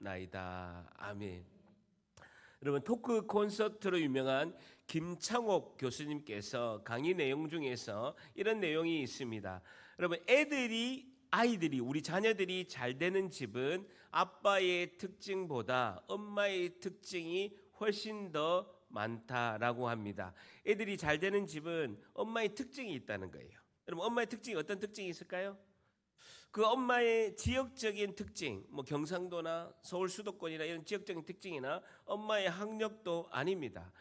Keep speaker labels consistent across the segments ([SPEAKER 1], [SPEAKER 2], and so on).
[SPEAKER 1] 기도하옵나이다. 아멘. 여러분, 토크 콘서트로 유명한 김창옥 교수님께서 강의 내용 중에서 이런 내용이 있습니다. 여러분, 아이들이 우리 자녀들이 잘 되는 집은 아빠의 특징보다 엄마의 특징이 훨씬 더 많다라고 합니다. 애들이 잘 되는 집은 엄마의 특징이 있다는 거예요. 여러분, 엄마의 특징이 어떤 특징이 있을까요? 그 엄마의 지역적인 특징, 뭐 경상도나 서울 수도권이나 이런 지역적인 특징이나 엄마의 학력도 아닙니다.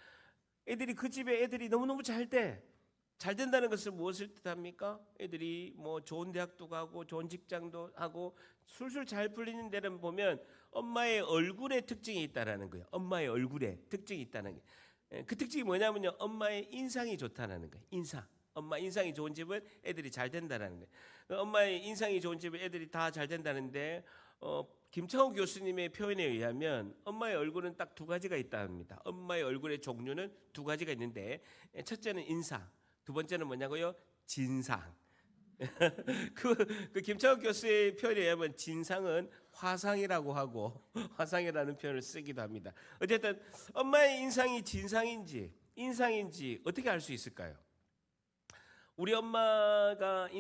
[SPEAKER 1] 애들이 그 집에 애들이 너무너무 잘 된다는 것은 무엇을 뜻합니까? 애들이 뭐 좋은 대학도 가고 좋은 직장도 하고 술술 잘 풀리는 데는 보면 엄마의 얼굴에 특징이 있다라는 거예요. 엄마의 얼굴에 특징이 있다는 게. 그 특징이 뭐냐면요, 엄마의 인상이 좋다라는 거예요. 엄마 인상이 좋은 집은 애들이 잘 된다라는 거예요. 엄마의 인상이 좋은 집은 애들이 다 잘 된다는데 김창호 교수님의 표현에 의하면 엄마의 얼굴은 딱 두 가지가 있다 합니다. 엄마의 얼굴의 종류는 두 가지가 있는데 첫째는 인상, 두 번째는 뭐냐고요? 진상. 그 김창호 교수의 표현에 의하면 진상은 화상이라고 하고 화상이라는 표현을 쓰기도 합니다. 어쨌든 엄마의 인상이 진상인지 인상인지 어떻게 알 수 있을까요? 우리 엄마가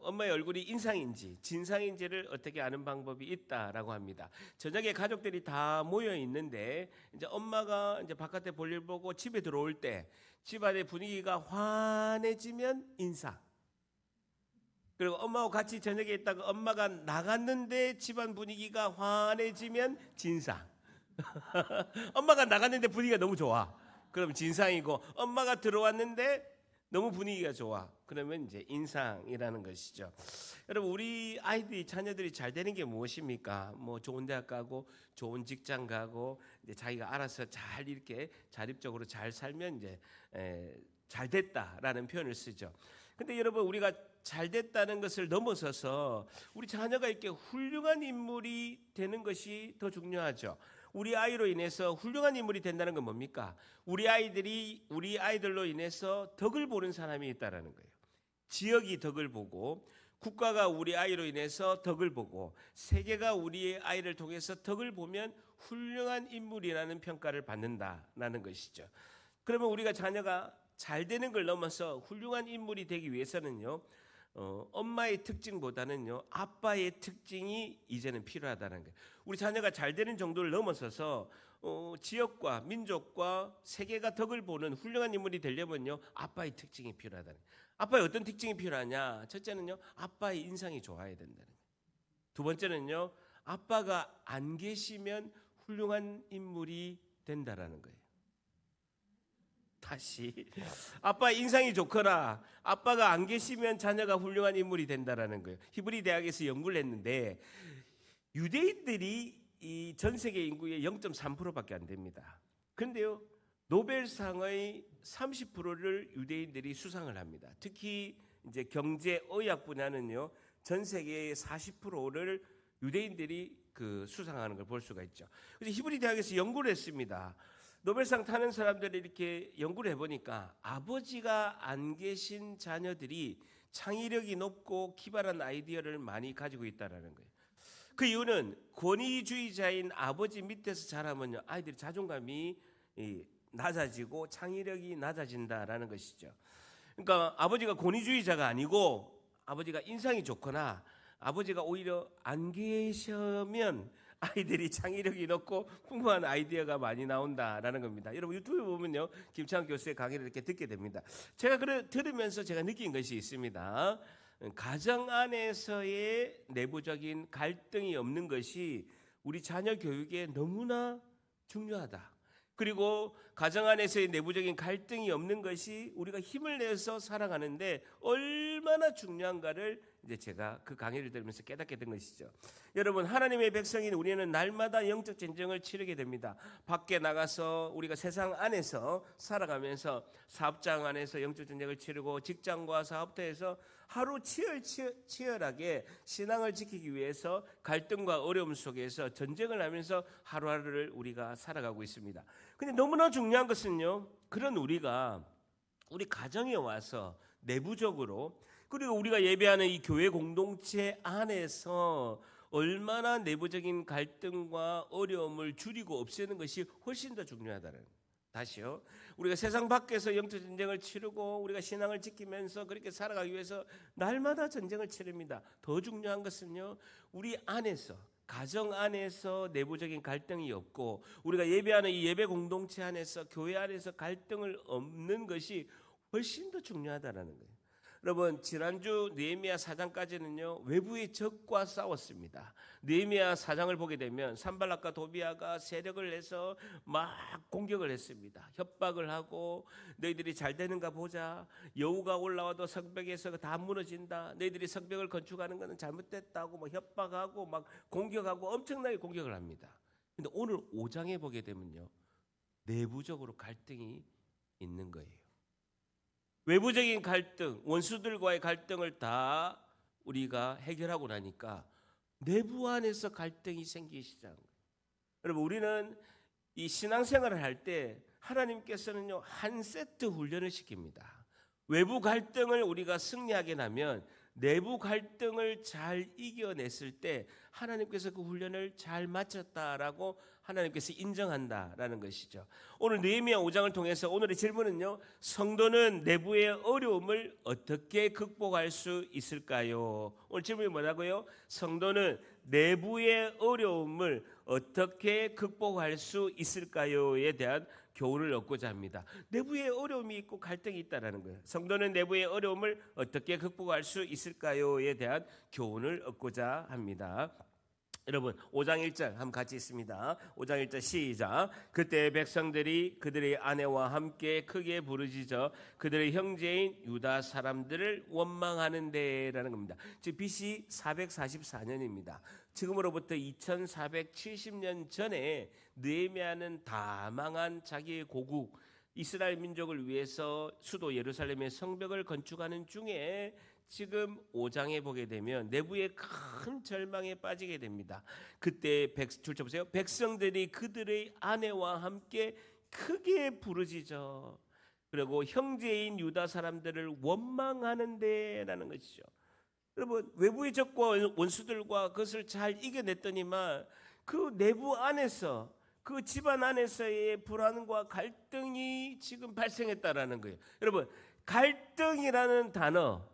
[SPEAKER 1] 엄마의 얼굴이 인상인지 진상인지를 어떻게 아는 방법이 있다라고 합니다. 저녁에 가족들이 다 모여 있는데 이제 엄마가 이제 바깥에 볼일 보고 집에 들어올 때 집안의 분위기가 환해지면 인상. 그리고 엄마하고 같이 저녁에 있다가 엄마가 나갔는데 집안 분위기가 환해지면 진상. 엄마가 나갔는데 분위기가 너무 좋아. 그럼 진상이고, 엄마가 들어왔는데 너무 분위기가 좋아. 그러면 이제 인상이라는 것이죠. 여러분, 우리 자녀들이 잘 되는 게 무엇입니까? 뭐 좋은 대학 가고 좋은 직장 가고 이제 자기가 알아서 잘 이렇게 자립적으로 잘 살면 이제 잘 됐다라는 표현을 쓰죠. 근데 여러분, 우리가 잘 됐다는 것을 넘어서서 우리 자녀가 이렇게 훌륭한 인물이 되는 것이 더 중요하죠. 우리 아이로 인해서 훌륭한 인물이 된다는 건 뭡니까? 우리 아이들로 인해서 덕을 보는 사람이 있다라는 거예요. 지역이 덕을 보고, 국가가 우리 아이로 인해서 덕을 보고, 세계가 우리의 아이를 통해서 덕을 보면 훌륭한 인물이라는 평가를 받는다라는 것이죠. 그러면 우리가 자녀가 잘 되는 걸 넘어서 훌륭한 인물이 되기 위해서는요, 엄마의 특징보다는요, 아빠의 특징이 이제는 필요하다는 거예요. 우리 자녀가 잘 되는 정도를 넘어서서 지역과 민족과 세계가 덕을 보는 훌륭한 인물이 되려면요, 아빠의 특징이 필요하다는 거예요. 아빠의 어떤 특징이 필요하냐? 첫째는요, 아빠의 인상이 좋아야 된다는 거예요. 두 번째는요, 아빠가 안 계시면 훌륭한 인물이 된다라는 거예요. 다시, 아빠 인상이 좋거나 아빠가 안 계시면 자녀가 훌륭한 인물이 된다라는 거예요. 히브리 대학에서 연구를 했는데 유대인들이 이 전 세계 인구의 0.3%밖에 안 됩니다. 그런데요, 노벨상의 30%를 유대인들이 수상을 합니다. 특히 이제 경제, 의학 분야는요, 전 세계의 40%를 유대인들이 수상하는 걸 볼 수가 있죠. 그래서 히브리 대학에서 연구를 했습니다. 노벨상 타는 사람들이 이렇게 연구를 해보니까 아버지가 안 계신 자녀들이 창의력이 높고 기발한 아이디어를 많이 가지고 있다는 거예요. 그 이유는 권위주의자인 아버지 밑에서 자라면요, 아이들이 자존감이 낮아지고 창의력이 낮아진다라는 것이죠. 그러니까 아버지가 권위주의자가 아니고 아버지가 인상이 좋거나 아버지가 오히려 안 계시면 아이들이 창의력이 높고 풍부한 아이디어가 많이 나온다라는 겁니다. 여러분, 유튜브에 보면요, 김창호 교수의 강의를 이렇게 듣게 됩니다. 제가 들으면서 제가 느낀 것이 있습니다. 가정 안에서의 내부적인 갈등이 없는 것이 우리 자녀 교육에 너무나 중요하다. 그리고 가정 안에서의 내부적인 갈등이 없는 것이 우리가 힘을 내서 살아가는데 얼마나 중요한가를 이제 제가 그 강의를 들으면서 깨닫게 된 것이죠. 여러분, 하나님의 백성인 우리는 날마다 영적 전쟁을 치르게 됩니다. 밖에 나가서 우리가 세상 안에서 살아가면서 사업장 안에서 영적 전쟁을 치르고 직장과 사업터에서 하루 치열하게 신앙을 지키기 위해서 갈등과 어려움 속에서 전쟁을 하면서 하루하루를 우리가 살아가고 있습니다. 근데 너무나 중요한 것은요, 그런 우리가 우리 가정에 와서 내부적으로, 그리고 우리가 예배하는 이 교회 공동체 안에서 얼마나 내부적인 갈등과 어려움을 줄이고 없애는 것이 훨씬 더 중요하다는 거예요. 다시요. 우리가 세상 밖에서 영적 전쟁을 치르고 우리가 신앙을 지키면서 그렇게 살아가기 위해서 날마다 전쟁을 치릅니다. 더 중요한 것은요, 우리 안에서, 가정 안에서 내부적인 갈등이 없고 우리가 예배하는 이 예배 공동체 안에서, 교회 안에서 갈등을 없는 것이 훨씬 더 중요하다는 거예요. 여러분, 지난주 느헤미야 4장까지는요 외부의 적과 싸웠습니다. 느헤미야 4장을 보게 되면 산발락과 도비아가 세력을 내서 막 공격을 했습니다. 협박을 하고 너희들이 잘 되는가 보자, 여우가 올라와도 성벽에서 다 무너진다, 너희들이 성벽을 건축하는 것은 잘못됐다고 뭐 협박하고 막 공격하고 엄청나게 공격을 합니다. 근데 오늘 5장에 보게 되면요 내부적으로 갈등이 있는 거예요. 외부적인 갈등, 원수들과의 갈등을 다 우리가 해결하고 나니까 내부 안에서 갈등이 생기기 시작한 거예요. 여러분, 우리는 이 신앙생활을 할 때 하나님께서는요 한 세트 훈련을 시킵니다. 외부 갈등을 우리가 승리하게 나면 내부 갈등을 잘 이겨냈을 때 하나님께서 그 훈련을 잘 마쳤다라고 하나님께서 인정한다라는 것이죠. 오늘 느헤미야 5장을 통해서 오늘의 질문은요, 성도는 내부의 어려움을 어떻게 극복할 수 있을까요? 오늘 질문이 뭐라고요? 성도는 내부의 어려움을 어떻게 극복할 수 있을까요에 대한 교훈을 얻고자 합니다. 내부에 어려움이 있고 갈등이 있다라는 거예요. 성도는 내부의 어려움을 어떻게 극복할 수 있을까요에 대한 교훈을 얻고자 합니다. 여러분 5장 1절 한번 같이 있습니다. 5장 1절 시작. 그때 백성들이 그들의 아내와 함께 크게 부르짖어 그들의 형제인 유다 사람들을 원망하는데 라는 겁니다. 즉 BC 444년입니다. 지금으로부터 2470년 전에 느헤미야는 다 망한 자기의 고국 이스라엘 민족을 위해서 수도 예루살렘의 성벽을 건축하는 중에 지금 5장에 보게 되면 내부의 큰 절망에 빠지게 됩니다. 그때 줄쳐 보세요. 백성들이 그들의 아내와 함께 크게 부르짖어 그리고 형제인 유다 사람들을 원망하는데 라는 것이죠. 여러분, 외부의 적과 원수들과 그것을 잘 이겨냈더니만 그 내부 안에서, 그 집안 안에서의 불안과 갈등이 지금 발생했다라는 거예요. 여러분, 갈등이라는 단어,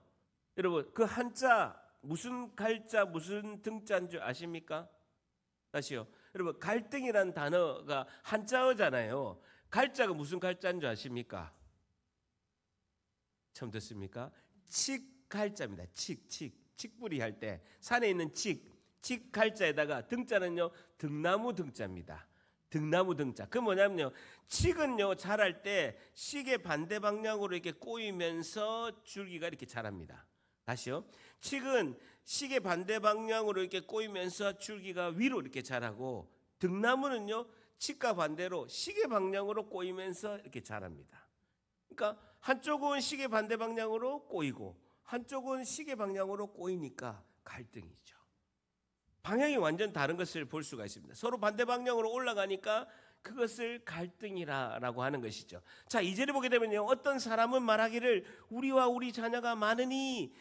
[SPEAKER 1] 여러분 그 한자 무슨 갈자 무슨 등자인 줄 아십니까? 다시요. 여러분, 갈등이라는 단어가 한자어잖아요. 갈자가 무슨 갈자인 줄 아십니까? 처음 듣습니까? 칡갈자입니다. 칡뿌리 할 때 산에 있는 칡갈자에다가 등자는요 등나무 등자입니다. 등나무 등자. 그 뭐냐면요, 칡은요 자랄 때 시계 반대 방향으로 이렇게 꼬이면서 줄기가 이렇게 자랍니다. 다시요. 칡은 시계 반대 방향으로 이렇게 꼬이면서 줄기가 위로 이렇게 자라고, 등나무는요 칡과 반대로 시계 방향으로 꼬이면서 이렇게 자랍니다. 그러니까 한쪽은 시계 반대 방향으로 꼬이고 한쪽은 시계 방향으로 꼬이니까 갈등이죠. 방향이 완전 다른 것을 볼 수가 있습니다. 서로 반대 방향으로 올라가니까 그것을 갈등이라고 하는 것이죠. 자, 2절에 보게 되면요, 어떤 사람은 말하기를 우리가 우리 자녀가 많으니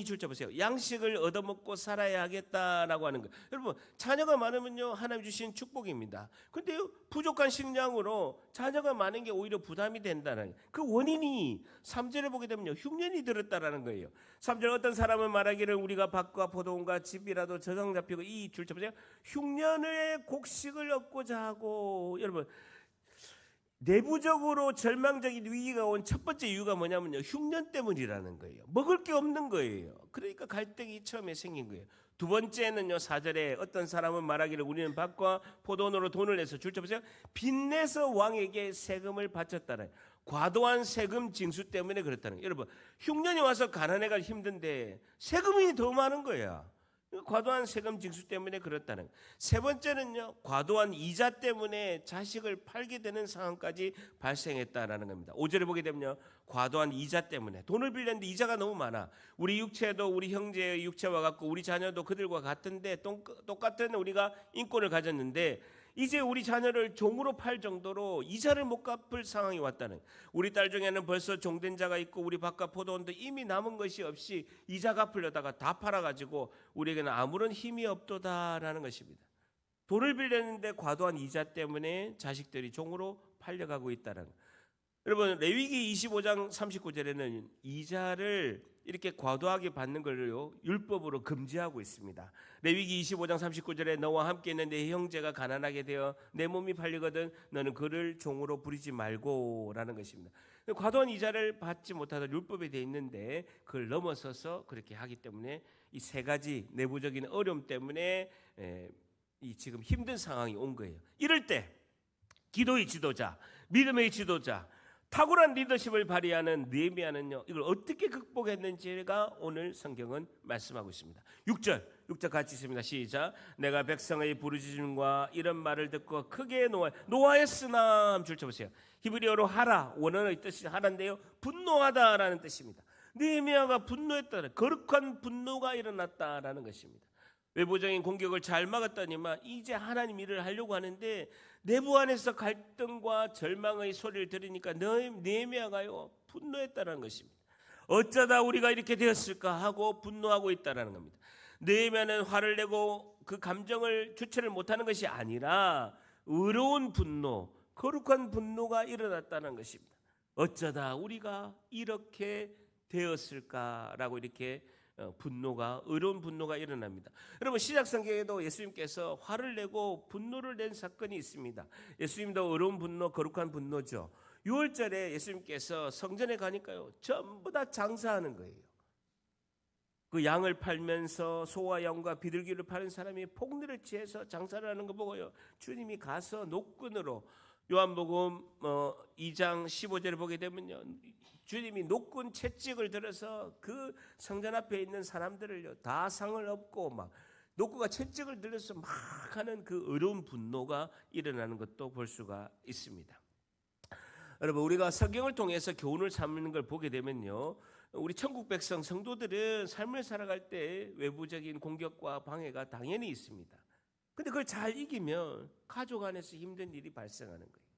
[SPEAKER 1] 줄쳐 보세요. 양식을 얻어먹고 살아야 하겠다라고 하는 거예요. 여러분, 자녀가 많으면요 하나님 주신 축복입니다. 근데 부족한 식량으로 자녀가 많은 게 오히려 부담이 된다는 그 원인이 3절에 보게 되면요 흉년이 들었다라는 거예요. 3절, 어떤 사람은 말하기를 우리가 밭과 포도원과 집이라도 저장 잡히고, 이 줄쳐 보세요. 흉년의 곡식을 얻고자 하고. 여러분, 내부적으로 절망적인 위기가 온 첫 번째 이유가 뭐냐면요, 흉년 때문이라는 거예요. 먹을 게 없는 거예요. 그러니까 갈등이 처음에 생긴 거예요. 두 번째는요, 4절에 어떤 사람은 말하기를 우리는 밭과 포도원으로 돈을 내서 줄쳐 보세요. 빚내서 왕에게 세금을 바쳤다는, 과도한 세금 징수 때문에 그렇다는 거예요. 여러분, 흉년이 와서 가난해가 힘든데 세금이 더 많은 거야. 과도한 세금 징수 때문에 그렇다는 거예요. 세 번째는요, 과도한 이자 때문에 자식을 팔게 되는 상황까지 발생했다라는 겁니다. 5절에 보게 되면요, 과도한 이자 때문에 돈을 빌렸는데 이자가 너무 많아. 우리 육체도 우리 형제의 육체와 같고 우리 자녀도 그들과 같은데 똑같은 우리가 인권을 가졌는데 이제 우리 자녀를 종으로 팔 정도로 이자를 못 갚을 상황이 왔다는, 우리 딸 중에는 벌써 종된 자가 있고 우리 바깥 포도원도 이미 남은 것이 없이 이자 갚으려다가 다 팔아가지고 우리에게는 아무런 힘이 없도다라는 것입니다. 돈을 빌렸는데 과도한 이자 때문에 자식들이 종으로 팔려가고 있다는 것. 여러분, 레위기 25장 39절에는 이자를 이렇게 과도하게 받는 걸요 율법으로 금지하고 있습니다. 레위기 25장 39절에 너와 함께 있는 내 형제가 가난하게 되어 내 몸이 팔리거든 너는 그를 종으로 부리지 말고라는 것입니다. 과도한 이자를 받지 못하도록 율법에 되어 있는데 그걸 넘어서서 그렇게 하기 때문에 이 세 가지 내부적인 어려움 때문에 이 지금 힘든 상황이 온 거예요. 이럴 때 기도의 지도자, 믿음의 지도자, 탁월한 리더십을 발휘하는 느헤미야는요 이걸 어떻게 극복했는지가 오늘 성경은 말씀하고 있습니다. 6절 같이 있습니다. 시작. 내가 백성의 부르짖음과 이런 말을 듣고 크게 노하였으나, 줄 쳐보세요. 히브리어로 하라, 원어의 뜻이 하라인데요 분노하다라는 뜻입니다. 느헤미야가 분노했다는, 거룩한 분노가 일어났다라는 것입니다. 외부적인 공격을 잘 막았더니만 이제 하나님 일을 하려고 하는데 내부 안에서 갈등과 절망의 소리를 들으니까 느헤미야가요 분노했다는 것입니다. 어쩌다 우리가 이렇게 되었을까 하고 분노하고 있다는 겁니다. 느헤미야는 화를 내고 그 감정을 주체를 못하는 것이 아니라 의로운 분노, 거룩한 분노가 일어났다는 것입니다. 어쩌다 우리가 이렇게 되었을까라고 이렇게 분노가, 의로운 분노가 일어납니다. 여러분, 시작 성경에도 예수님께서 화를 내고 분노를 낸 사건이 있습니다. 예수님도 의로운 분노, 거룩한 분노죠. 6월절에 예수님께서 성전에 가니까요 전부 다 장사하는 거예요. 그 양을 팔면서 소와 양과 비둘기를 파는 사람이 폭리를 취해서 장사를 하는 거 보고요 주님이 가서 노끈으로, 요한복음 2장 15절을 보게 되면요 주님이 노끈 채찍을 들어서 그 성전 앞에 있는 사람들을요 다 상을 업고 막 노끈과 채찍을 들어서 막 하는 그 어려운 분노가 일어나는 것도 볼 수가 있습니다. 여러분, 우리가 성경을 통해서 교훈을 삼는 걸 보게 되면요 우리 천국 백성 성도들은 삶을 살아갈 때 외부적인 공격과 방해가 당연히 있습니다. 근데 그걸 잘 이기면 가족 안에서 힘든 일이 발생하는 거예요.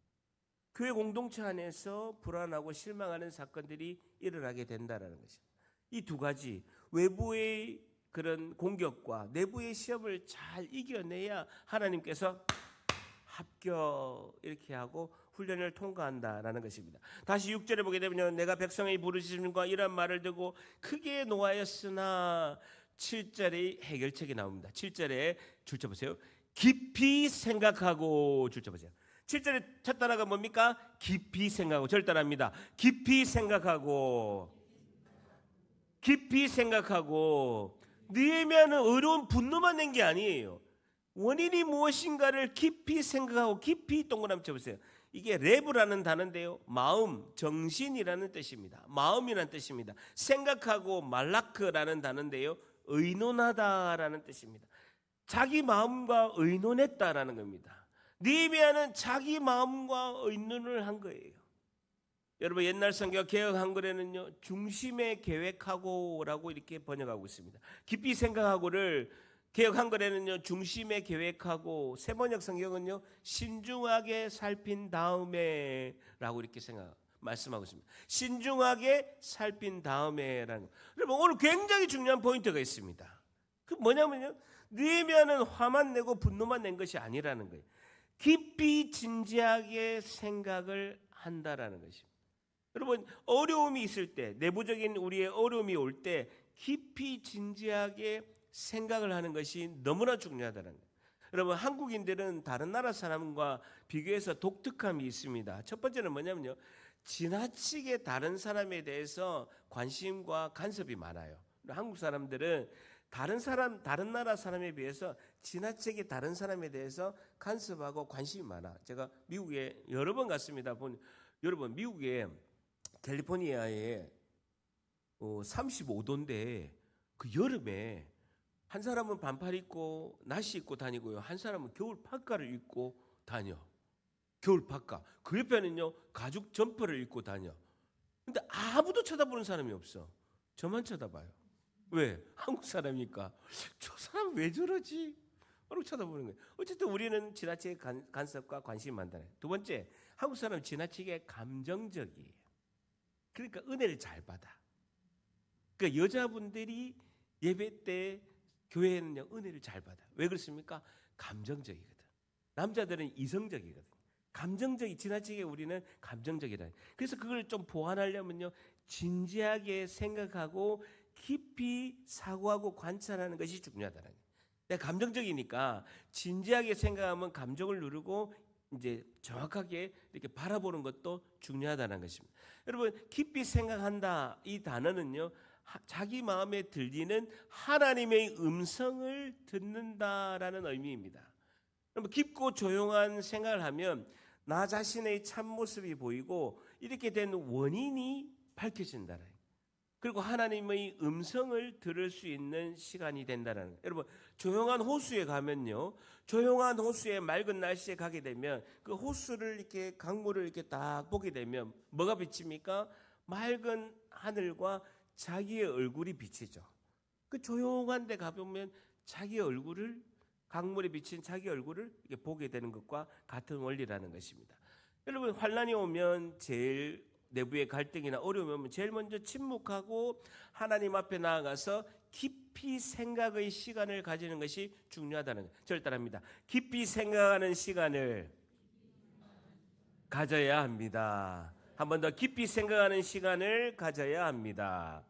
[SPEAKER 1] 교회 공동체 안에서 불안하고 실망하는 사건들이 일어나게 된다는 것입니다. 이 두 가지, 외부의 그런 공격과 내부의 시험을 잘 이겨내야 하나님께서 합격 이렇게 하고 훈련을 통과한다라는 것입니다. 다시 6절에 보게 되면 내가 백성의 부르짖음과 이런 말을 듣고 크게 노하였으나, 7절의 해결책이 나옵니다. 7절에 줄 쳐보세요. 깊이 생각하고, 줄 쳐보세요. 7절의 첫 단어가 뭡니까? 깊이 생각하고. 절 따라합니다. 깊이 생각하고. 깊이 생각하고. 느헤미야는 어려운 분노만 낸 게 아니에요. 원인이 무엇인가를 깊이 생각하고, 깊이 동그라미 쳐보세요. 이게 레브라는 단어인데요 마음, 정신이라는 뜻입니다. 마음이라는 뜻입니다. 생각하고 말라크라는 단어인데요 의논하다라는 뜻입니다. 자기 마음과 의논했다라는 겁니다. 느헤미야는 자기 마음과 의논을 한 거예요. 여러분, 옛날 성경 개역 한글에는요 중심에 계획하고라고 이렇게 번역하고 있습니다. 깊이 생각하고를 개역 한글에는요 중심에 계획하고, 새번역 성경은요 신중하게 살핀 다음에라고 이렇게 말씀하고 있습니다. 신중하게 살핀 다음에라는 거. 여러분, 오늘 굉장히 중요한 포인트가 있습니다. 그 뭐냐면요 느헤미야는 화만 내고 분노만 낸 것이 아니라는 거예요. 깊이 진지하게 생각을 한다라는 것입니다. 여러분, 어려움이 있을 때, 내부적인 우리의 어려움이 올 때 깊이 진지하게 생각을 하는 것이 너무나 중요하다는 거예요. 여러분, 한국인들은 다른 나라 사람과 비교해서 독특함이 있습니다. 첫 번째는 뭐냐면요 지나치게 다른 사람에 대해서 관심과 간섭이 많아요. 한국 사람들은 다른 나라 사람에 비해서 지나치게 다른 사람에 대해서 간섭하고 관심이 많아. 제가 미국에 여러 번 갔습니다. 여러분, 미국에 캘리포니아에 35도인데 그 여름에 한 사람은 반팔 입고 나시 입고 다니고요, 한 사람은 겨울 파카를 입고 다녀. 겨울 파카. 그 옆에는요 가죽 점퍼를 입고 다녀. 근데 아무도 쳐다보는 사람이 없어. 저만 쳐다봐요. 왜? 한국 사람이니까. 저 사람 왜 저러지? 얼굴 쳐다보는 거예요. 어쨌든 우리는 지나치게 간섭과 관심이 많다는 거예요. 두 번째, 한국 사람은 지나치게 감정적이에요. 그러니까 은혜를 잘 받아. 그러니까 여자분들이 예배 때 교회에는요 은혜를 잘 받아. 왜 그렇습니까? 감정적이거든. 남자들은 이성적이거든. 감정적이 지나치게 우리는 감정적이다. 그래서 그걸 좀 보완하려면요 진지하게 생각하고 깊이 사고하고 관찰하는 것이 중요하다는 거예요. 내가 감정적이니까 진지하게 생각하면 감정을 누르고 이제 정확하게 이렇게 바라보는 것도 중요하다는 것입니다. 여러분 깊이 생각한다 이 단어는요 자기 마음에 들리는 하나님의 음성을 듣는다라는 의미입니다. 여러분 깊고 조용한 생각을 하면 나 자신의 참모습이 보이고 이렇게 된 원인이 밝혀진다는 거예요. 그리고 하나님의 음성을 들을 수 있는 시간이 된다는 거예요. 여러분 조용한 호수에 가면요 조용한 호수에 맑은 날씨에 가게 되면 그 호수를 이렇게 강물을 이렇게 딱 보게 되면 뭐가 비칩니까? 맑은 하늘과 자기의 얼굴이 비치죠. 그 조용한 데 가보면 자기의 얼굴을 강물에 비친 자기 얼굴을 이렇게 보게 되는 것과 같은 원리라는 것입니다. 여러분 환난이 오면 제일 내부의 갈등이나 어려움이 오면 제일 먼저 침묵하고 하나님 앞에 나아가서 깊이 생각의 시간을 가지는 것이 중요하다는 거예요. 저를 따라합니다. 깊이 생각하는 시간을 가져야 합니다. 한 번 더 깊이 생각하는 시간을 가져야 합니다.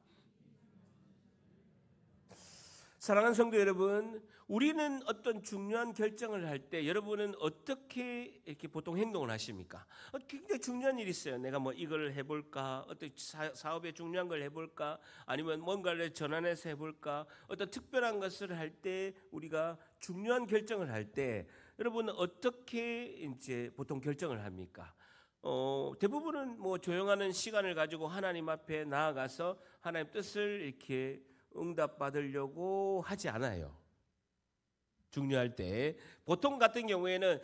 [SPEAKER 1] 사랑하는 성도 여러분, 우리는 어떤 중요한 결정을 할 때 여러분은 어떻게 이렇게 보통 행동을 하십니까? 굉장히 중요한 일이 있어요. 내가 뭐 이걸 해볼까? 어떤 사업에 중요한 걸 해볼까? 아니면 뭔가를 전환해서 해볼까? 어떤 특별한 것을 할 때 우리가 중요한 결정을 할 때 여러분은 어떻게 이제 보통 결정을 합니까? 대부분은 뭐 조용하는 시간을 가지고 하나님 앞에 나아가서 하나님 뜻을 이렇게 응답받으려고 하지 않아요. 중요할 때 보통 같은 경우에는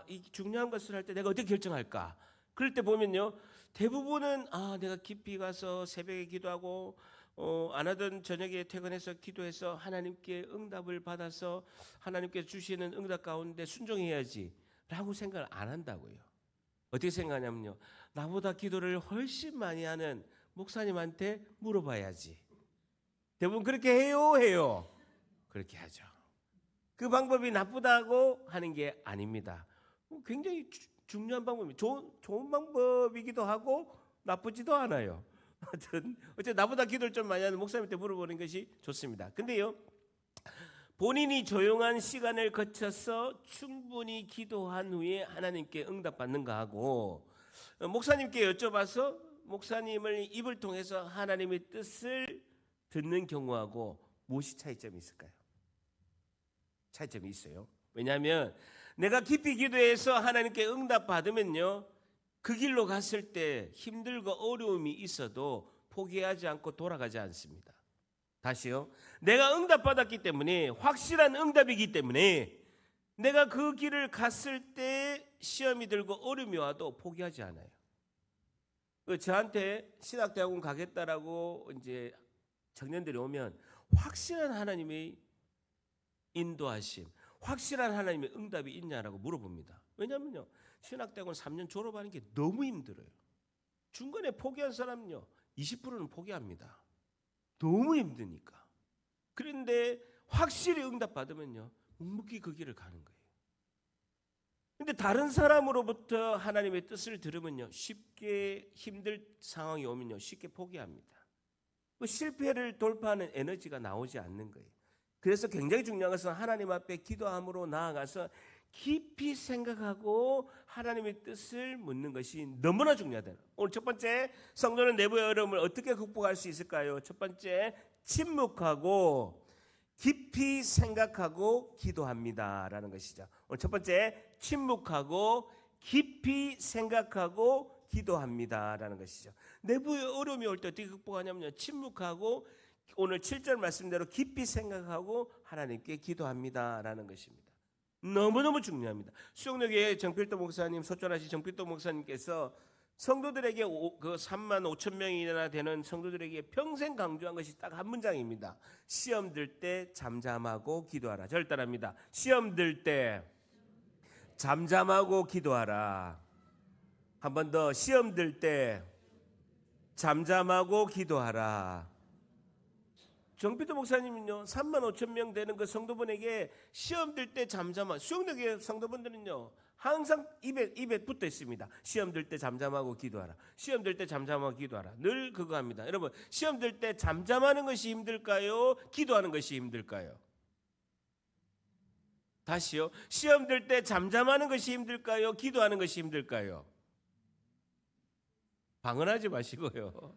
[SPEAKER 1] 이 중요한 것을 할 때 내가 어떻게 결정할까? 그럴 때 보면요 대부분은 내가 깊이 가서 새벽에 기도하고 안 하던 저녁에 퇴근해서 기도해서 하나님께 응답을 받아서 하나님께 주시는 응답 가운데 순종해야지 라고 생각을 안 한다고요. 어떻게 생각하냐면요 나보다 기도를 훨씬 많이 하는 목사님한테 물어봐야지. 대부분 그렇게 해요. 그렇게 하죠. 그 방법이 나쁘다고 하는 게 아닙니다. 굉장히 중요한 방법입니다. 좋은 방법이기도 하고 나쁘지도 않아요. 어쨌든 나보다 기도를 좀 많이 하는 목사님한테 물어보는 것이 좋습니다. 근데요 본인이 조용한 시간을 거쳐서 충분히 기도한 후에 하나님께 응답받는가 하고 목사님께 여쭤봐서 목사님을 입을 통해서 하나님의 뜻을 듣는 경우하고 무엇이 차이점이 있을까요? 차이점이 있어요. 왜냐하면 내가 깊이 기도해서 하나님께 응답받으면요 그 길로 갔을 때 힘들고 어려움이 있어도 포기하지 않고 돌아가지 않습니다. 다시요. 내가 응답받았기 때문에 확실한 응답이기 때문에 내가 그 길을 갔을 때 시험이 들고 어려움이 와도 포기하지 않아요. 저한테 신학대학원 가겠다라고 이제 청년들이 오면 확실한 하나님의 인도하심, 확실한 하나님의 응답이 있냐라고 물어봅니다. 왜냐하면요 신학대학원 3년 졸업하는 게 너무 힘들어요. 중간에 포기한 사람은요 20%는 포기합니다. 너무 힘드니까. 그런데 확실히 응답받으면요 묵묵히 그 길을 가는 거예요. 근데 다른 사람으로부터 하나님의 뜻을 들으면요 쉽게 힘들 상황이 오면요 쉽게 포기합니다. 그 실패를 돌파하는 에너지가 나오지 않는 거예요. 그래서 굉장히 중요한 것은 하나님 앞에 기도함으로 나아가서 깊이 생각하고 하나님의 뜻을 묻는 것이 너무나 중요하다. 오늘 첫 번째 성도는 내부의 어려움을 어떻게 극복할 수 있을까요? 첫 번째 침묵하고 깊이 생각하고 기도합니다라는 것이죠. 오늘 첫 번째 침묵하고 깊이 생각하고 기도합니다라는 것이죠. 내부의 어려움이 올 때 어떻게 극복하냐면요 침묵하고 오늘 7절 말씀대로 깊이 생각하고 하나님께 기도합니다라는 것입니다. 너무너무 중요합니다. 수영역에 정필도 목사님, 소천하신 정필도 목사님께서 성도들에게 그 3만 5천 명이나 되는 성도들에게 평생 강조한 것이 딱 한 문장입니다. 시험 들 때 잠잠하고 기도하라. 저를 따라합니다. 시험 들 때 잠잠하고 기도하라. 한 번 더. 시험 들 때 잠잠하고 기도하라. 정필도 목사님은요, 3만 5천 명 되는 그 성도분에게 시험 들 때 잠잠하고, 수영대교회 성도분들은요 항상 입에 붙어 있습니다. 시험 들 때 잠잠하고 기도하라. 시험 들 때 잠잠하고 기도하라. 늘 그거 합니다. 여러분, 시험 들 때 잠잠하는 것이 힘들까요? 기도하는 것이 힘들까요? 다시요. 시험 들 때 잠잠하는 것이 힘들까요? 기도하는 것이 힘들까요? 방언하지 마시고요.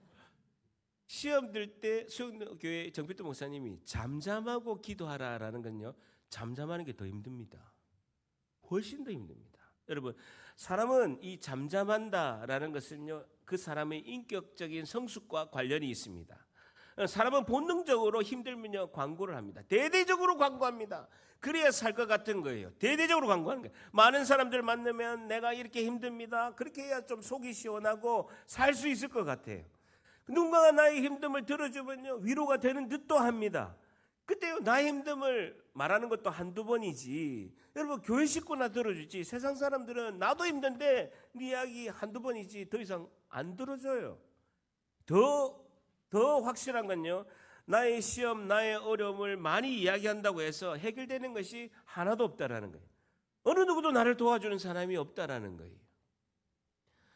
[SPEAKER 1] 시험 들 때 수영교회 정필도 목사님이 잠잠하고 기도하라라는 건요, 잠잠하는 게 더 힘듭니다. 훨씬 더 힘듭니다. 여러분, 사람은 이 잠잠한다라는 것은요, 그 사람의 인격적인 성숙과 관련이 있습니다. 사람은 본능적으로 힘들면요 광고를 합니다. 대대적으로 광고합니다. 그래야 살 것 같은 거예요. 대대적으로 광고하는 거예요. 많은 사람들 만나면 내가 이렇게 힘듭니다. 그렇게 해야 좀 속이 시원하고 살 수 있을 것 같아요. 누군가가 나의 힘듦을 들어주면요 위로가 되는 듯도 합니다. 그때요 나의 힘듦을 말하는 것도 한두 번이지, 여러분 교회 식구나 들어주지, 세상 사람들은 나도 힘든데 네 이야기 한두 번이지 더 이상 안 들어줘요. 더 확실한 건요, 나의 시험, 나의 어려움을 많이 이야기한다고 해서 해결되는 것이 하나도 없다라는 거예요. 어느 누구도 나를 도와주는 사람이 없다라는 거예요.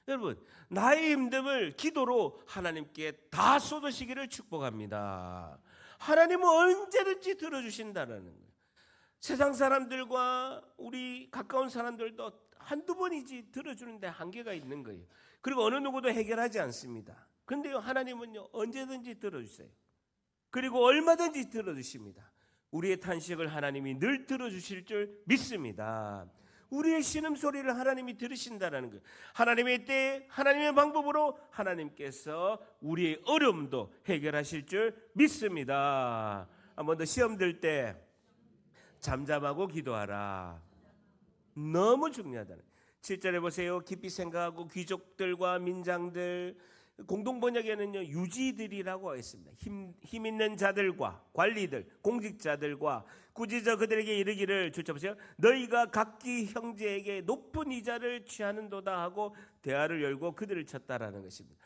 [SPEAKER 1] 여러분, 나의 힘듦을 기도로 하나님께 다 쏟으시기를 축복합니다. 하나님은 언제든지 들어주신다라는 거예요. 세상 사람들과 우리 가까운 사람들도 한두 번이지 들어주는데 한계가 있는 거예요. 그리고 어느 누구도 해결하지 않습니다. 그런데요, 하나님은요 언제든지 들어주세요. 그리고 얼마든지 들어주십니다. 우리의 탄식을 하나님이 늘 들어주실 줄 믿습니다. 우리의 신음소리를 하나님이 들으신다는 거예요. 하나님의 때에 하나님의 방법으로 하나님께서 우리의 어려움도 해결하실 줄 믿습니다. 한 번 더. 시험 들 때 잠잠하고 기도하라. 너무 중요하다는 거예요. 7절에 보세요. 깊이 생각하고 귀족들과 민장들, 공동번역에는요 유지들이라고 하겠습니다. 힘 있는 자들과 관리들, 공직자들과 꾸짖어 그들에게 이르기를, 주쳐보세요, 너희가 각기 형제에게 높은 이자를 취하는도다 하고 대화를 열고 그들을 쳤다라는 것입니다.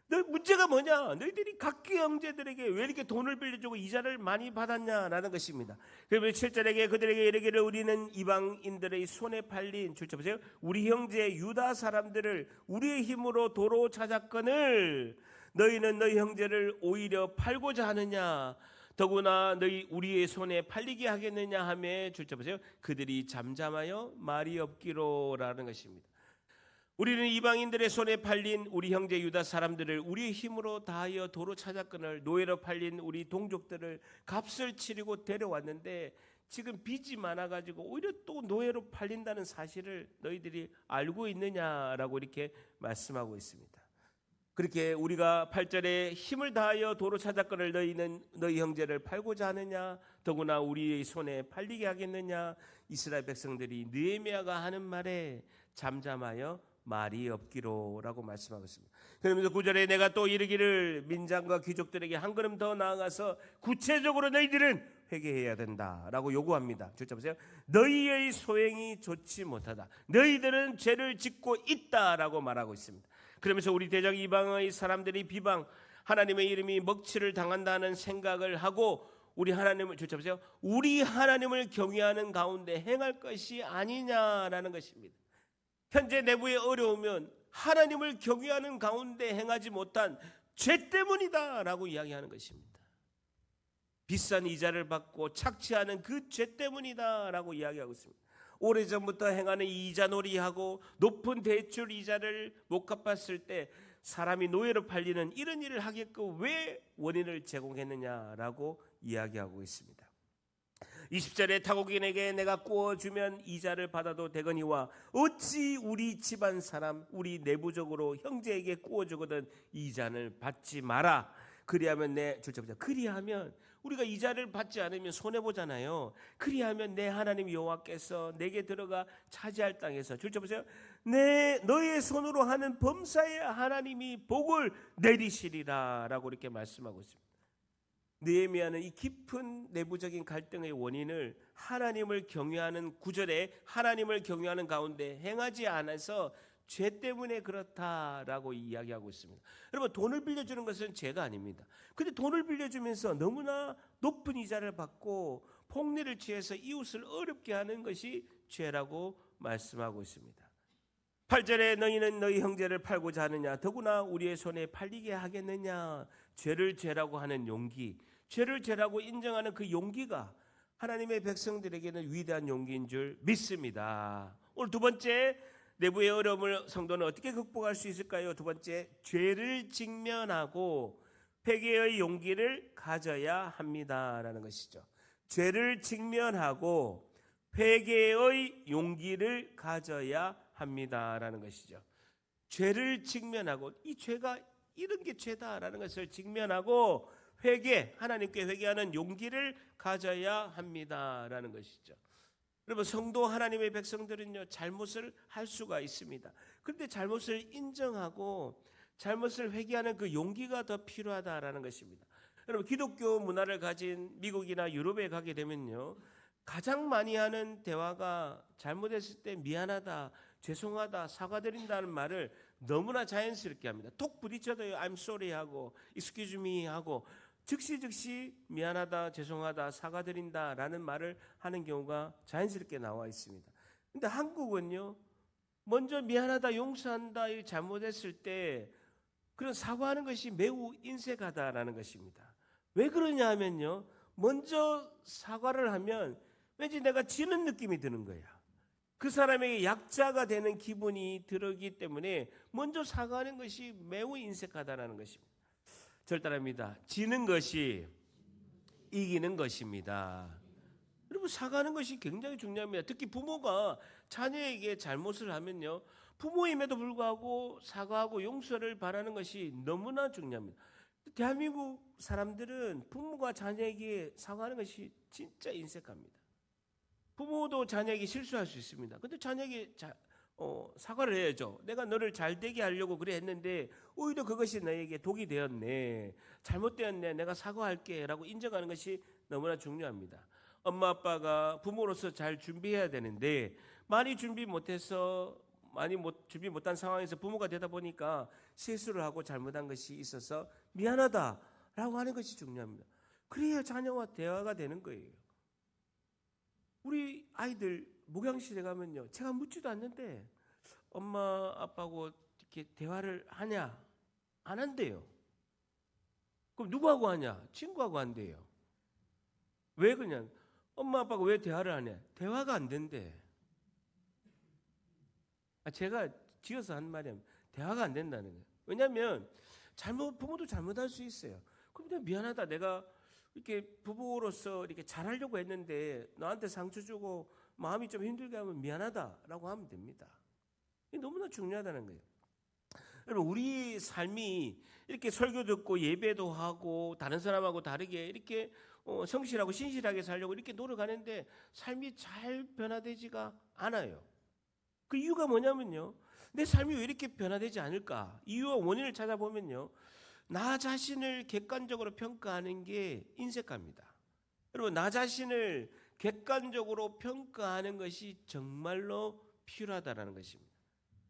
[SPEAKER 1] 너 문제가 뭐냐? 너희들이 각기 형제들에게 왜 이렇게 돈을 빌려주고 이자를 많이 받았냐라는 것입니다. 그러면 7절에 그들에게 이르기를, 우리는 이방인들의 손에 팔린, 주쳐보세요, 우리 형제 유다 사람들을 우리의 힘으로 도로 찾았거늘 너희는 너희 형제를 오히려 팔고자 하느냐? 더구나 너희 우리의 손에 팔리게 하겠느냐 하며, 주쳐보세요, 그들이 잠잠하여 말이 없기로라는 것입니다. 우리는 이방인들의 손에 팔린 우리 형제 유다 사람들을 우리의 힘으로 다하여 도로 찾았거늘 노예로 팔린 우리 동족들을 값을 치르고 데려왔는데 지금 빚이 많아가지고 오히려 또 노예로 팔린다는 사실을 너희들이 알고 있느냐라고 이렇게 말씀하고 있습니다. 그렇게 우리가 8절에 힘을 다하여 도로 찾았거늘 너희는 너희 형제를 팔고자 하느냐? 더구나 우리의 손에 팔리게 하겠느냐? 이스라엘 백성들이 느헤미야가 하는 말에 잠잠하여 말이 없기로라고 말씀하고 있습니다. 그러면서 9절에 내가 또 이르기를, 민장과 귀족들에게 한 걸음 더 나아가서 구체적으로 너희들은 회개해야 된다라고 요구합니다. 주차 보세요. 너희의 소행이 좋지 못하다. 너희들은 죄를 짓고 있다라고 말하고 있습니다. 그러면서 우리 대적 이방의 사람들이 비방, 하나님의 이름이 먹칠을 당한다는 생각을 하고 우리 하나님을, 주차 보세요, 우리 하나님을 경외하는 가운데 행할 것이 아니냐라는 것입니다. 현재 내부에 어려우면 하나님을 경외하는 가운데 행하지 못한 죄 때문이다라고 이야기하는 것입니다. 비싼 이자를 받고 착취하는 그 죄 때문이다라고 이야기하고 있습니다. 오래전부터 행하는 이자놀이하고 높은 대출 이자를 못 갚았을 때 사람이 노예로 팔리는 이런 일을 하게끔 왜 원인을 제공했느냐라고 이야기하고 있습니다. 20절에 타국인에게 내가 구워주면 이자를 받아도 되거니와 어찌 우리 집안 사람, 우리 내부적으로 형제에게 구워주거든 이자를 받지 마라. 그리하면 그리하면 우리가 이자를 받지 않으면 손해보잖아요. 그리하면 내 하나님 여호와께서 내게 들어가 차지할 땅에서 줄쳐 보세요. 너의 손으로 하는 범사에 하나님이 복을 내리시리라 라고 이렇게 말씀하고 있습니다. 느헤미야는 이 깊은 내부적인 갈등의 원인을 하나님을 경외하는 구절에 하나님을 경외하는 가운데 행하지 않아서 죄 때문에 그렇다라고 이야기하고 있습니다. 여러분, 돈을 빌려주는 것은 죄가 아닙니다. 근데 돈을 빌려주면서 너무나 높은 이자를 받고 폭리를 취해서 이웃을 어렵게 하는 것이 죄라고 말씀하고 있습니다. 8절에 너희는 너희 형제를 팔고자 하느냐 더구나 우리의 손에 팔리게 하겠느냐. 죄를 죄라고 하는 용기, 죄를 죄라고 인정하는 그 용기가 하나님의 백성들에게는 위대한 용기인 줄 믿습니다. 오늘 두 번째, 내부의 어려움을 성도는 어떻게 극복할 수 있을까요? 두 번째, 죄를 직면하고 회개의 용기를 가져야 합니다라는 것이죠. 죄를 직면하고 회개의 용기를 가져야 합니다라는 것이죠. 죄를 직면하고 이 죄가 이런 게 죄다라는 것을 직면하고 하나님께 회개하는 용기를 가져야 합니다라는 것이죠. 여러분, 성도 하나님의 백성들은요, 잘못을 할 수가 있습니다. 그런데 잘못을 인정하고 잘못을 회개하는 그 용기가 더 필요하다라는 것입니다. 여러분, 기독교 문화를 가진 미국이나 유럽에 가게 되면요, 가장 많이 하는 대화가 잘못했을 때 미안하다, 죄송하다, 사과드린다는 말을 너무나 자연스럽게 합니다. 톡 부딪혀도 I'm sorry 하고 excuse me 하고 즉시 미안하다, 죄송하다, 사과드린다라는 말을 하는 경우가 자연스럽게 나와 있습니다. 근데 한국은요, 먼저 미안하다, 용서한다, 잘못했을 때 그런 사과하는 것이 매우 인색하다라는 것입니다. 왜 그러냐 하면요, 먼저 사과를 하면 왠지 내가 지는 느낌이 드는 거야. 그 사람에게 약자가 되는 기분이 들기 때문에 먼저 사과하는 것이 매우 인색하다라는 것입니다. 절단합니다. 지는 것이 이기는 것입니다. 여러분, 사과하는 것이 굉장히 중요합니다. 특히 부모가 자녀에게 잘못을 하면요, 부모임에도 불구하고 사과하고 용서를 바라는 것이 너무나 중요합니다. 대한민국 사람들은 부모가 자녀에게 사과하는 것이 진짜 인색합니다. 부모도 자녀에게 실수할 수 있습니다. 근데 자녀에게 사과를 해야죠. 내가 너를 잘 되게 하려고 그래 했는데 오히려 그것이 너에게 독이 되었네, 잘못되었네, 내가 사과할게 라고 인정하는 것이 너무나 중요합니다. 엄마 아빠가 부모로서 잘 준비해야 되는데 많이 준비 못한 상황에서 부모가 되다 보니까 실수를 하고 잘못한 것이 있어서 미안하다라고 하는 것이 중요합니다. 그래야 자녀와 대화가 되는 거예요. 우리 아이들 목양실에 가면요, 제가 묻지도 않는데 엄마 아빠하고 이렇게 대화를 하냐? 안 한대요. 그럼 누구하고 하냐? 친구하고 한대요. 왜 그러냐? 엄마 아빠가 왜 대화를 안 해? 대화가 안 된대. 제가 지어서 한 말이에요. 대화가 안 된다는 거예요. 왜냐하면 부모도 잘못할 수 있어요. 그럼 내가 미안하다, 내가 이렇게 부부로서 이렇게 잘하려고 했는데 너한테 상처 주고 마음이 좀 힘들게 하면 미안하다라고 하면 됩니다. 이게 너무나 중요하다는 거예요. 여러분, 우리 삶이 이렇게 설교 듣고 예배도 하고 다른 사람하고 다르게 이렇게 성실하고 신실하게 살려고 이렇게 노력하는데 삶이 잘 변화되지가 않아요. 그 이유가 뭐냐면요, 내 삶이 왜 이렇게 변화되지 않을까? 이유와 원인을 찾아보면요, 나 자신을 객관적으로 평가하는 게 인색합니다. 여러분, 나 자신을 객관적으로 평가하는 것이 정말로 필요하다는 것입니다.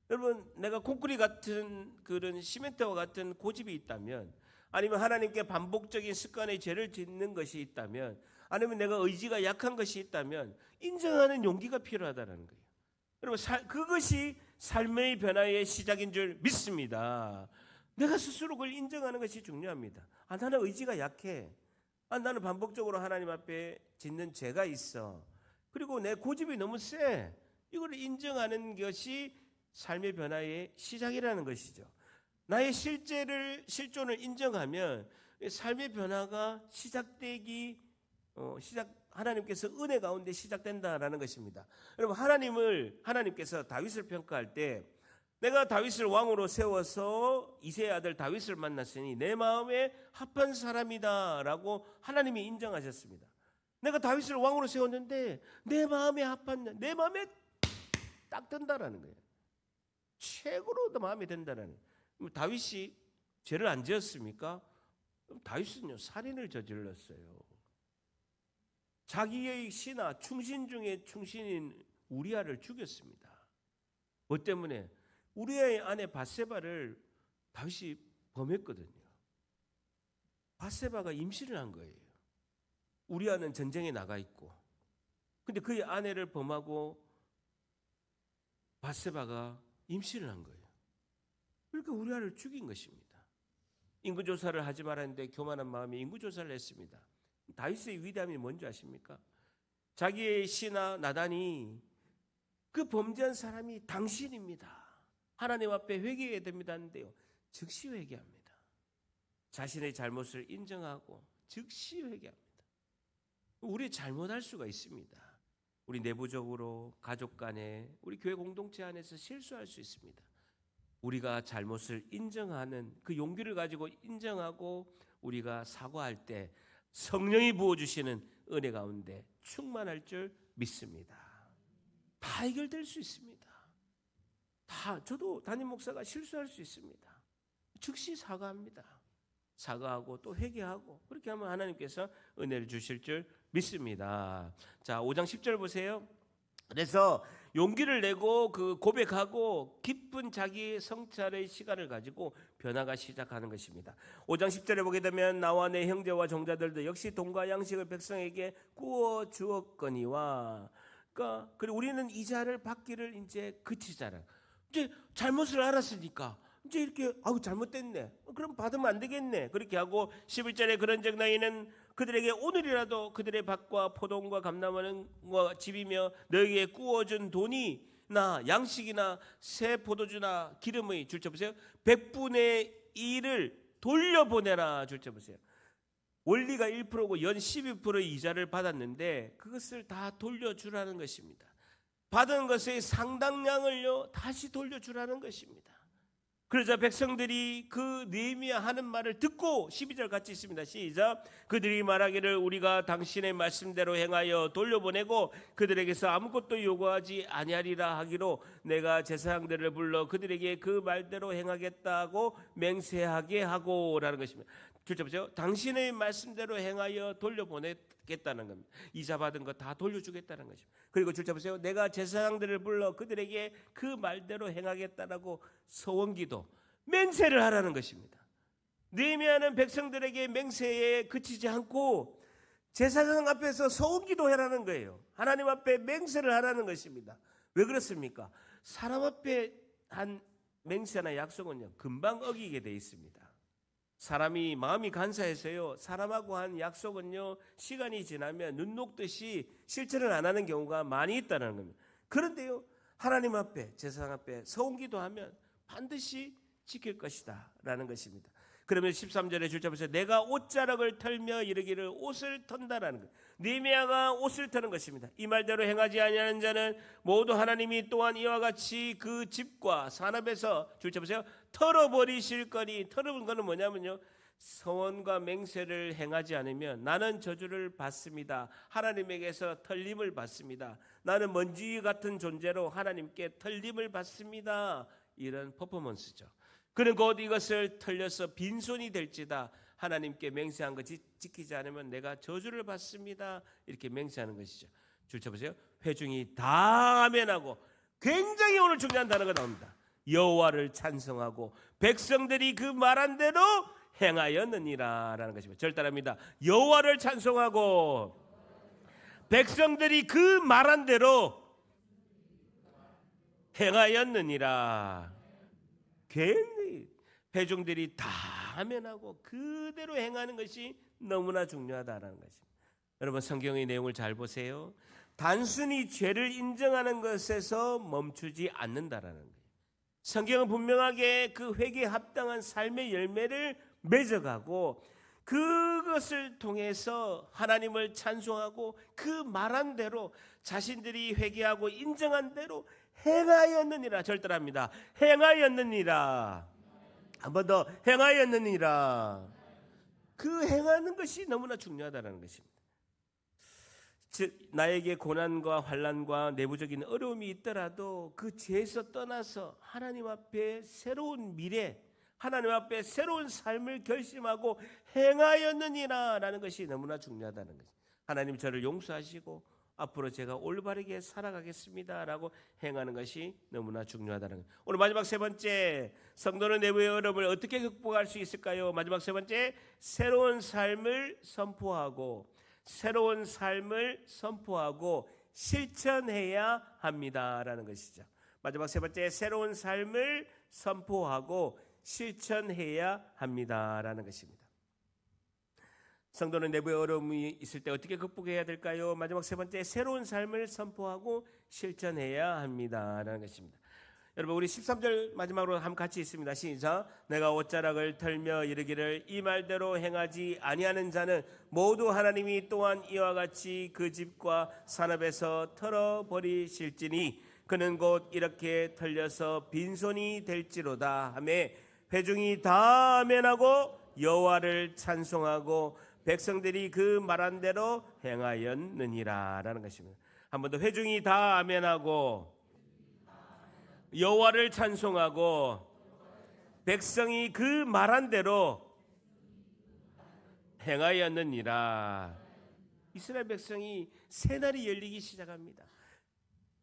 [SPEAKER 1] 여러분, 내가 콘크리트 같은 그런 시멘트와 같은 고집이 있다면, 아니면 하나님께 반복적인 습관의 죄를 짓는 것이 있다면, 아니면 내가 의지가 약한 것이 있다면 인정하는 용기가 필요하다는 거예요. 여러분, 그것이 삶의 변화의 시작인 줄 믿습니다. 내가 스스로 그걸 인정하는 것이 중요합니다. 나는 의지가 약해. 나는 반복적으로 하나님 앞에 짓는 죄가 있어. 그리고 내 고집이 너무 세. 이걸 인정하는 것이 삶의 변화의 시작이라는 것이죠. 나의 실존을 인정하면 삶의 변화가 하나님께서 은혜 가운데 시작된다라는 것입니다. 여러분, 하나님께서 다윗을 평가할 때 내가 다윗을 왕으로 세워서 이새의 아들 다윗을 만났으니 내 마음에 합한 사람이다라고 하나님이 인정하셨습니다. 내가 다윗을 왕으로 세웠는데 내 마음에 합한, 내 마음에 딱 든다라는 거예요. 최고로 마음에 든다라는 거예요. 다윗이 죄를 안 지었습니까? 다윗은요 살인을 저질렀어요. 자기의 신하 충신 중에 충신인 우리아를 죽였습니다. 뭐 때문에? 우리아의 아내 밧세바를 다윗이 범했거든요. 밧세바가 임신을 한 거예요. 우리아는 전쟁에 나가 있고, 근데 그의 아내를 범하고 밧세바가 임신을 한 거예요. 그러니까 우리아를 죽인 것입니다. 인구조사를 하지 말았는데 교만한 마음에 인구조사를 했습니다. 다윗의 위대함이 뭔지 아십니까? 자기의 신하 나단이 그 범죄한 사람이 당신입니다. 하나님 앞에 회개해야 됩니다 하는데요, 즉시 회개합니다. 자신의 잘못을 인정하고 즉시 회개합니다. 우리 잘못할 수가 있습니다. 우리 내부적으로, 가족 간에, 우리 교회 공동체 안에서 실수할 수 있습니다. 우리가 잘못을 인정하는 그 용기를 가지고 인정하고 우리가 사과할 때 성령이 부어주시는 은혜 가운데 충만할 줄 믿습니다. 다 해결될 수 있습니다. 저도 담임 목사가 실수할 수 있습니다. 즉시 사과합니다. 사과하고 또 회개하고, 그렇게 하면 하나님께서 은혜를 주실 줄 믿습니다. 자, 5장 10절 보세요. 그래서 용기를 내고 그 고백하고 기쁜 자기 성찰의 시간을 가지고 변화가 시작하는 것입니다. 5장 10절에 보게 되면 나와 내 형제와 종자들도 역시 돈과 양식을 백성에게 구워 주었거니와, 그리고 우리는 이자를 받기를 이제 그치자라. 이제 잘못을 알았으니까 이제 이렇게 잘못됐네, 그럼 받으면 안 되겠네, 그렇게 하고 11절에 그런즉 너희는 그들에게 오늘이라도 그들의 밭과 포도원과 감람원과 집이며 너희에게 구워준 돈이나 양식이나 새 포도주나 기름의 줄쳐 보세요, 100분의 1을 돌려보내라. 줄쳐 보세요. 원리가 1%고 연 12%의 이자를 받았는데 그것을 다 돌려주라는 것입니다. 받은 것의 상당량을요 다시 돌려주라는 것입니다. 그러자 백성들이 그 느헤미야 하는 말을 듣고 12절 같이 있습니다. 시작. 그들이 말하기를 우리가 당신의 말씀대로 행하여 돌려보내고 그들에게서 아무것도 요구하지 아니하리라 하기로 내가 제사장들을 불러 그들에게 그 말대로 행하겠다고 맹세하게 하고라는 것입니다. 줄쳐 보세요. 당신의 말씀대로 행하여 돌려보내겠다는 겁니다. 이자 받은 거 다 돌려주겠다는 것입니다. 그리고 줄쳐 보세요. 내가 제사장들을 불러 그들에게 그 말대로 행하겠다라고 서원기도, 맹세를 하라는 것입니다. 느헤미야는 백성들에게 맹세에 그치지 않고 제사장 앞에서 서원기도 해라는 거예요. 하나님 앞에 맹세를 하라는 것입니다. 왜 그렇습니까? 사람 앞에 한 맹세나 약속은요 금방 어기게 돼 있습니다. 사람이 마음이 간사해서요 사람하고 한 약속은요 시간이 지나면 눈 녹듯이 실천을 안 하는 경우가 많이 있다는 겁니다. 그런데요 하나님 앞에, 제사장 앞에 서원기도 하면 반드시 지킬 것이다 라는 것입니다. 그러면 13절에 줄자 보세요. 내가 옷자락을 털며 이르기를 옷을 턴다라는 것. 느헤미야가 옷을 터는 것입니다. 이 말대로 행하지 아니하는 자는 모두 하나님이 또한 이와 같이 그 집과 산업에서 줄자 보세요. 털어버리실 거니, 털어본 거는 뭐냐면요 서원과 맹세를 행하지 않으면 나는 저주를 받습니다. 하나님에게서 털림을 받습니다. 나는 먼지 같은 존재로 하나님께 털림을 받습니다. 이런 퍼포먼스죠. 그는 곧 이것을 털려서 빈손이 될지다. 하나님께 맹세한 것이 지키지 않으면 내가 저주를 받습니다. 이렇게 맹세하는 것이죠. 줄 쳐보세요. 회중이 다 아멘하고, 굉장히 오늘 중요한 단어가 나옵니다. 여호와를 찬송하고 백성들이 그 말한 대로 행하였느니라 라는 것입니다. 절 따라합니다. 여호와를 찬송하고 백성들이 그 말한 대로 행하였느니라. 굉장히 회중들이 다 아멘하고 그대로 행하는 것이 너무나 중요하다는 것입니다. 여러분 성경의 내용을 잘 보세요. 단순히 죄를 인정하는 것에서 멈추지 않는다라는 거예요. 성경은 분명하게 그 회개에 합당한 삶의 열매를 맺어가고 그것을 통해서 하나님을 찬송하고 그 말한 대로 자신들이 회개하고 인정한 대로 행하였느니라. 절대합니다. 행하였느니라. 한 번 더 행하였느니라. 그 행하는 것이 너무나 중요하다는 것입니다. 즉 나에게 고난과 환난과 내부적인 어려움이 있더라도 그 죄에서 떠나서 하나님 앞에 새로운 미래, 하나님 앞에 새로운 삶을 결심하고 행하였느니라 라는 것이 너무나 중요하다는 것입니다. 하나님 저를 용서하시고 앞으로 제가 올바르게 살아가겠습니다 라고 행하는 것이 너무나 중요하다는 것입니다. 오늘 마지막 세 번째, 성도는 내부의 어려움을 어떻게 극복할 수 있을까요? 마지막 세 번째, 새로운 삶을 선포하고 새로운 삶을 선포하고 실천해야 합니다라는 것이죠. 마지막 세 번째, 새로운 삶을 선포하고 실천해야 합니다라는 것입니다. 성도는 내부의 어려움이 있을 때 어떻게 극복해야 될까요? 마지막 세 번째, 새로운 삶을 선포하고 실천해야 합니다라는 것입니다. 여러분 우리 13절 마지막으로 한번 같이 있습니다. 시작. 내가 옷자락을 털며 이르기를 이 말대로 행하지 아니하는 자는 모두 하나님이 또한 이와 같이 그 집과 산업에서 털어버리실지니 그는 곧 이렇게 털려서 빈손이 될지로다 하매 회중이 다 아멘하고 여호와를 찬송하고 백성들이 그 말한 대로 행하였느니라 라는 것입니다. 한 번 더 회중이 다 아멘하고 여호와를 찬송하고 백성이 그 말한 대로 행하였느니라. 이스라엘 백성이 새날이 열리기 시작합니다.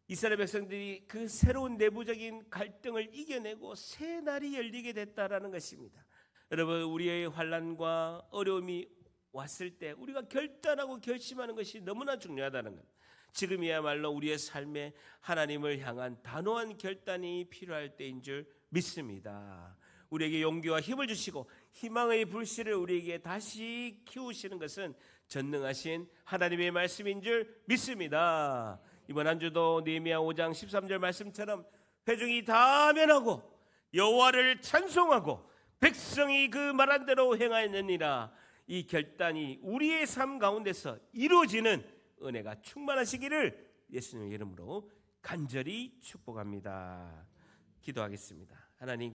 [SPEAKER 1] 이스라엘 백성들이 그 새로운 내부적인 갈등을 이겨내고 새날이 열리게 됐다라는 것입니다. 여러분 우리의 환난과 어려움이 왔을 때 우리가 결단하고 결심하는 것이 너무나 중요하다는 것. 지금이야말로 우리의 삶에 하나님을 향한 단호한 결단이 필요할 때인 줄 믿습니다. 우리에게 용기와 힘을 주시고 희망의 불씨를 우리에게 다시 키우시는 것은 전능하신 하나님의 말씀인 줄 믿습니다. 이번 한 주도 느헤미야 5장 13절 말씀처럼 회중이 다 아멘하고 여호와를 찬송하고 백성이 그 말한 대로 행하였느니라. 이 결단이 우리의 삶 가운데서 이루어지는 은혜가 충만하시기를 예수님의 이름으로 간절히 축복합니다. 기도하겠습니다. 하나님